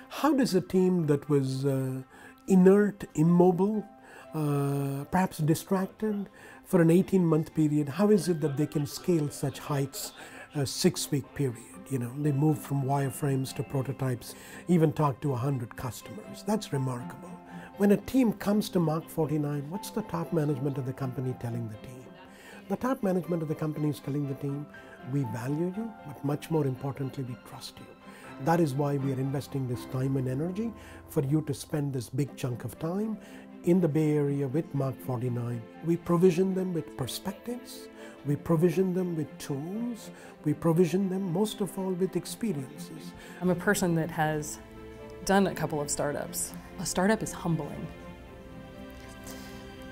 How does a team that was inert, immobile, perhaps distracted for an 18-month period, how is it that they can scale such heights a 6-week period? You know, they move from wireframes to prototypes, even talk to 100 customers. That's remarkable. When a team comes to Mach 49, what's the top management of the company telling the team? The top management of the company is telling the team, we value you, but much more importantly, we trust you. That is why we are investing this time and energy for you to spend this big chunk of time in the Bay Area with Mach 49. We provision them with perspectives, we provision them with tools, we provision them most of all with experiences. I'm a person that has done a couple of startups. A startup is humbling.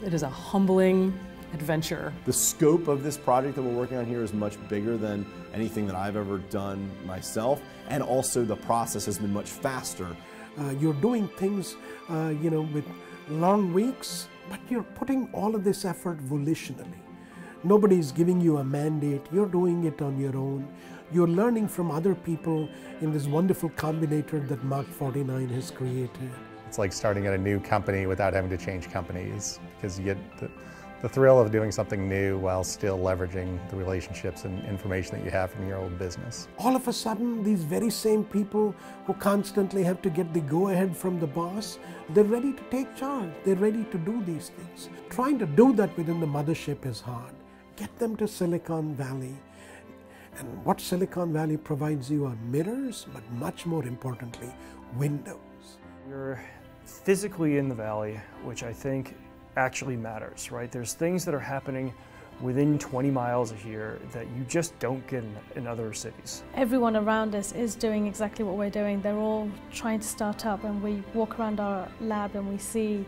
It is a humbling adventure. The scope of this project that we're working on here is much bigger than anything that I've ever done myself, and also the process has been much faster. You're doing things, with long weeks, but you're putting all of this effort volitionally. Nobody's giving you a mandate, you're doing it on your own. You're learning from other people in this wonderful combinator that Mach 49 has created. It's like starting at a new company without having to change companies, because you get the thrill of doing something new while still leveraging the relationships and information that you have from your old business. All of a sudden, these very same people who constantly have to get the go-ahead from the boss, they're ready to take charge. They're ready to do these things. Trying to do that within the mothership is hard. Get them to Silicon Valley. And what Silicon Valley provides you are mirrors, but much more importantly, windows. You're physically in the valley, which I think actually matters, right? There's things that are happening within 20 miles of here that you just don't get in other cities. Everyone around us is doing exactly what we're doing. They're all trying to start up, and we walk around our lab and we see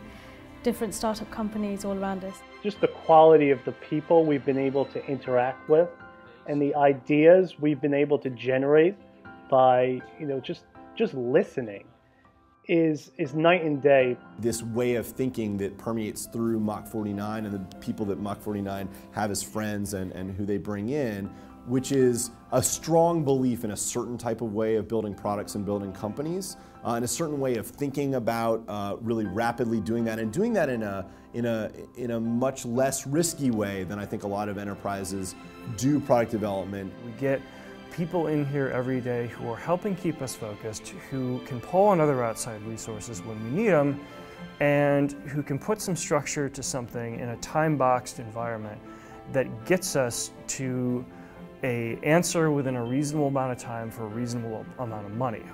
different startup companies all around us. Just the quality of the people we've been able to interact with and the ideas we've been able to generate by, just listening is night and day. This way of thinking that permeates through Mach 49 and the people that Mach 49 have as friends and who they bring in, which is a strong belief in a certain type of way of building products and building companies, and a certain way of thinking about really rapidly doing that, and doing that in a much less risky way than I think a lot of enterprises do product development. We get people in here every day who are helping keep us focused, who can pull on other outside resources when we need them, and who can put some structure to something in a time-boxed environment that gets us to an answer within a reasonable amount of time for a reasonable amount of money.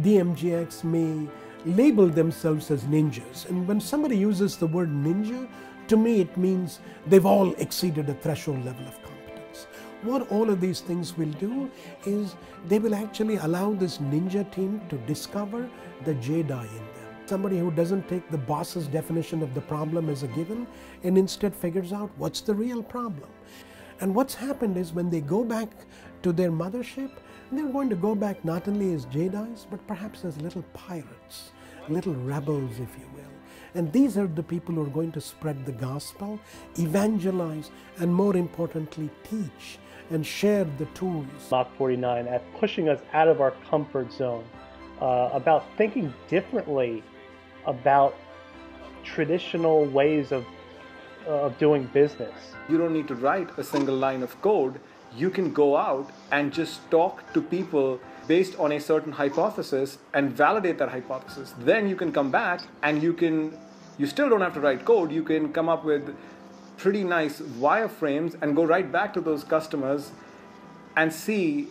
DMGX may label themselves as ninjas, and when somebody uses the word ninja, to me it means they've all exceeded a threshold level of competence. What all of these things will do is they will actually allow this ninja team to discover the Jedi in them. Somebody who doesn't take the boss's definition of the problem as a given and instead figures out what's the real problem. And what's happened is when they go back to their mothership, they're going to go back not only as Jedis, but perhaps as little pirates, little rebels, if you will. And these are the people who are going to spread the gospel, evangelize, and more importantly, teach and share the tools. Mach 49 at pushing us out of our comfort zone, about thinking differently about traditional ways of doing business. You don't need to write a single line of code. You can go out and just talk to people based on a certain hypothesis and validate that hypothesis. Then you can come back and you still don't have to write code. You can come up with pretty nice wireframes and go right back to those customers and see,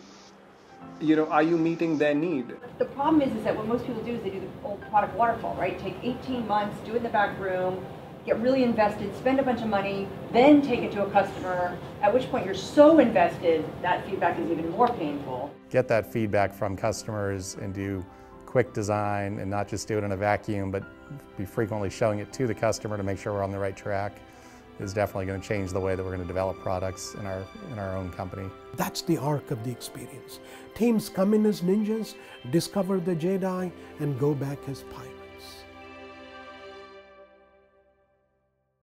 are you meeting their need? The problem is that what most people do is they do the old product waterfall, right? Take 18 months, do it in the back room, get really invested, spend a bunch of money, then take it to a customer, at which point you're so invested that feedback is even more painful. Get that feedback from customers and do quick design, and not just do it in a vacuum, but be frequently showing it to the customer to make sure we're on the right track, is definitely going to change the way that we're going to develop products in our own company. That's the arc of the experience. Teams come in as ninjas, discover the Jedi, and go back as pirates.